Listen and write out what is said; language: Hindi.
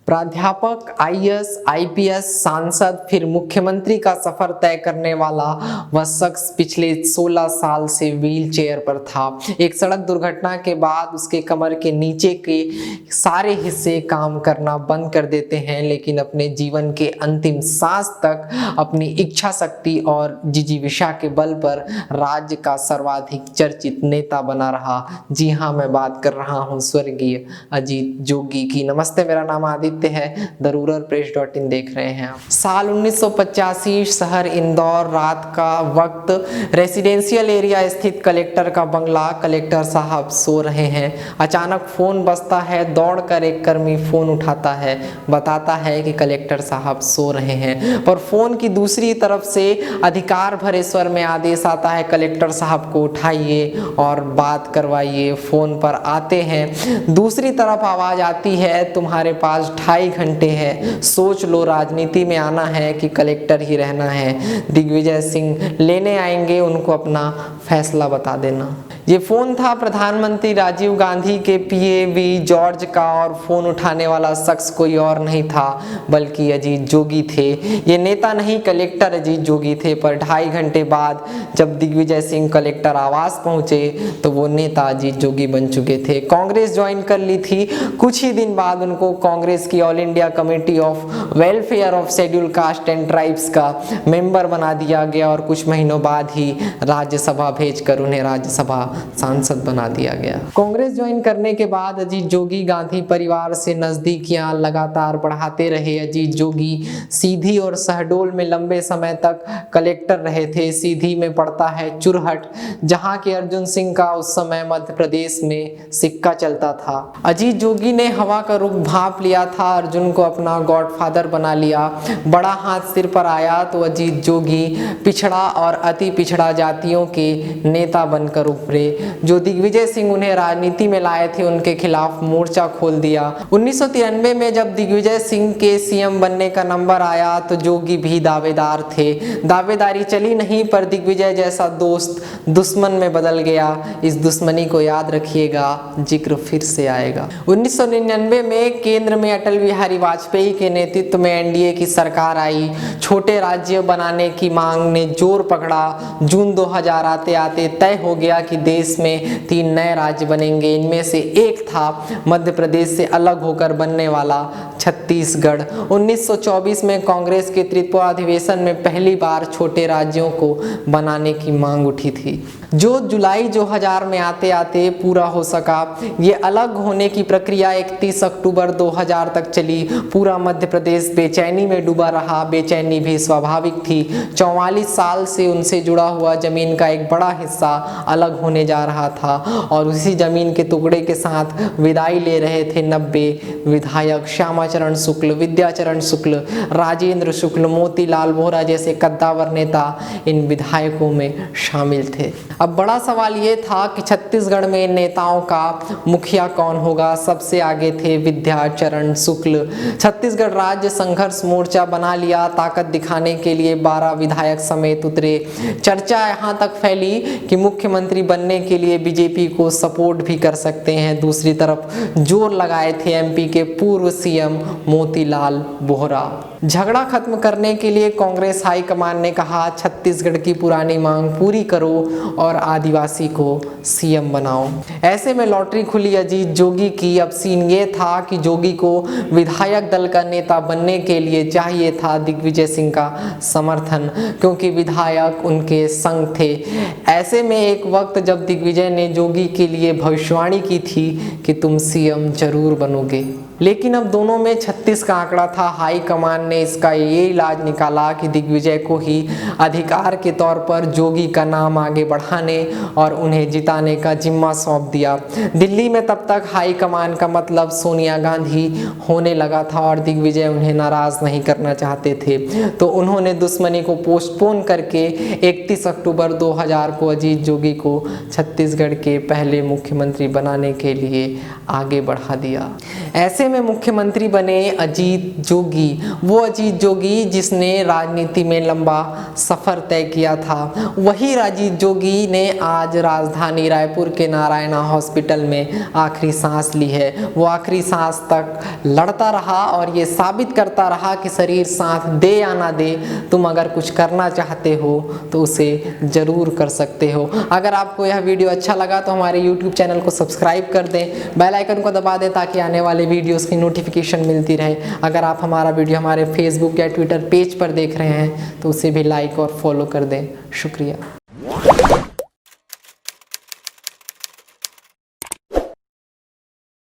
प्राध्यापक, आईएएस, आईपीएस, सांसद, फिर मुख्यमंत्री का सफर तय करने वाला वह शख्स पिछले 16 साल से व्हील चेयर पर था। एक सड़क दुर्घटना के बाद उसके कमर के नीचे के सारे हिस्से काम करना बंद कर देते हैं, लेकिन अपने जीवन के अंतिम सांस तक अपनी इच्छा शक्ति और जिजीविषा के बल पर राज्य का सर्वाधिक चर्चित नेता बना रहा। जी हाँ, मैं बात कर रहा हूँ स्वर्गीय अजीत जोगी की। नमस्ते, मेरा नाम आदित्य है, theRuralPress.in देख रहे हैं आप। साल 1985, शहर इंदौर, रात का वक्त, रेसिडेंशियल एरिया स्थित कलेक्टर का बंगला। कलेक्टर साहब सो रहे हैं। अचानक फोन बजता है। दौड़कर एक कर्मी फोन उठाता है, बताता है कि कलेक्टर साहब सो रहे हैं। पर फोन की दूसरी तरफ से अधिकार भरे स्वर में आदेश आता है, कलेक्टर साहब को उठाइए और बात करवाइए। फोन पर आते हैं। दूसरी तरफ आवाज आती है, तुम्हारे पास 2.5 घंटे है, सोच लो, राजनीति में आना है कि कलेक्टर ही रहना है। दिग्विजय सिंह लेने आएंगे, उनको अपना फैसला बता देना। ये फोन था प्रधानमंत्री राजीव गांधी के पीए जॉर्ज का, और फोन उठाने वाला शख्स कोई और नहीं था बल्कि अजीत जोगी थे। ये नेता नहीं, कलेक्टर अजीत जोगी थे। पर 2.5 घंटे बाद जब दिग्विजय सिंह कलेक्टर आवास पहुंचे तो वो नेता अजीत जोगी बन चुके थे। कांग्रेस ज्वाइन कर ली थी। कुछ ही दिन बाद उनको कांग्रेस की all India committee of welfare of schedule caste and tribes का मेंबर बना दिया गया, और कुछ महीनों बाद ही राज्यसभा भेजकर उन्हें राज्यसभा सांसद बना दिया गया। कांग्रेस ज्वाइन करने के बाद अजीत जोगी गांधी परिवार से नजदीकियां लगातार बढ़ाते रहे। अजीत जोगी सीधी और शहडोल में लंबे समय तक कलेक्टर रहे थे। सीधी में पड़ता है चुरहट, जहां के अर्जुन सिंह का उस समय मध्य प्रदेश में सिक्का चलता था। अजीत जोगी ने हवा का रुख भांप लिया था, अर्जुन को अपना गॉडफादर बना लिया। बड़ा हाथ सिर पर आया तो अजीत जोगी पिछड़ा और अति पिछड़ा जातियों के नेता बनकर उभरे। जो दिग्विजय सिंह उन्हें राजनीति में लाए थे, उनके खिलाफ मोर्चा खोल दिया। 1993 में जब दिग्विजय सिंह के सीएम बनने का नंबर आया तो जोगी भी दावेदार थे। दावेदारी चली नहीं, पर दिग्विजय जैसा दोस्त दुश्मन में बदल गया। इस दुश्मनी को याद रखिएगा, जिक्र फिर से आएगा। 1999 में केंद्र में अटल बिहारी वाजपेयी के नेतृत्व में एनडीए की सरकार आई। छोटे राज्य बनाने की मांग ने जोर पकड़ा। जून 2000 आते आते तय हो गया कि देश में 3 नए राज्य बनेंगे। इनमें से एक था मध्य प्रदेश से अलग होकर बनने वाला छत्तीसगढ़। 1924 में कांग्रेस के त्रित्वाधिवेशन में पहली बार छोटे राज्यों को बनाने की मांग उठी थी, जो जुलाई 2000 में आते आते पूरा हो सका। ये अलग होने की प्रक्रिया 31 अक्टूबर 2000 तक चली। पूरा मध्य प्रदेश बेचैनी में डूबा रहा। बेचैनी भी स्वाभाविक थी। 44 साल से उनसे जुड़ा हुआ जमीन का एक बड़ा हिस्सा अलग होने जा रहा था, और उसी जमीन के टुकड़े के साथ विदाई ले रहे थे 90 विधायक। श्यामाचरण शुक्ल, विद्याचरण शुक्ल, राजेंद्र शुक्ल, मोतीलाल वोहरा जैसे कद्दावर नेता इन विधायकों में शामिल थे। अब बड़ा सवाल ये था कि छत्तीसगढ़ में नेताओं का मुखिया कौन होगा। सबसे आगे थे विद्याचरण शुक्ल। छत्तीसगढ़ राज्य संघर्ष मोर्चा बना लिया। ताकत दिखाने के लिए 12 विधायक समेत उतरे। चर्चा यहाँ तक फैली कि मुख्यमंत्री बनने के लिए बीजेपी को सपोर्ट भी कर सकते हैं। दूसरी तरफ जोर लगाए थे एमपी के पूर्व सीएम मोतीलाल वोहरा। झगड़ा खत्म करने के लिए कांग्रेस हाईकमान ने कहा, छत्तीसगढ़ की पुरानी मांग पूरी करो और आदिवासी को सीएम बनाओ। ऐसे में लॉटरी खुली अजीत जोगी की। अब सीन ये था कि जोगी को विधायक दल का नेता बनने के लिए चाहिए था दिग्विजय सिंह का समर्थन, क्योंकि विधायक उनके संग थे। ऐसे में एक वक्त जब दिग्विजय ने जोगी के लिए भविष्यवाणी की थी कि तुम सीएम जरूर बनोगे, लेकिन अब दोनों में 36 का आंकड़ा था। हाई कमान ने इसका ये इलाज निकाला कि दिग्विजय को ही अधिकार के तौर पर जोगी का नाम आगे बढ़ाने और उन्हें जिताने का जिम्मा सौंप दिया। दिल्ली में तब तक हाई कमान का मतलब सोनिया गांधी होने लगा था, और दिग्विजय उन्हें नाराज नहीं करना चाहते थे, तो उन्होंने दुश्मनी को पोस्टपोन करके 31 अक्टूबर 2000 को अजीत जोगी को छत्तीसगढ़ के पहले मुख्यमंत्री बनाने के लिए आगे बढ़ा दिया। ऐसे में मुख्यमंत्री बने अजीत जोगी। वो अजीत जोगी जिसने राजनीति में लंबा सफर तय किया था, वही अजीत जोगी ने आज राजधानी रायपुर के नारायणा हॉस्पिटल में आखिरी सांस ली है। वो आखिरी सांस तक लड़ता रहा और ये साबित करता रहा कि शरीर साथ दे या ना दे, तुम अगर कुछ करना चाहते हो तो उसे जरूर कर सकते हो। अगर आपको यह वीडियो अच्छा लगा तो हमारे YouTube चैनल को सब्सक्राइब कर दें, बेल आइकन को दबा दें ताकि आने वाले वीडियोस की नोटिफिकेशन मिलती रहे। अगर आप हमारा वीडियो हमारे फेसबुक या ट्विटर पेज पर देख रहे हैं तो उसे भी लाइक और फॉलो कर दें। शुक्रिया।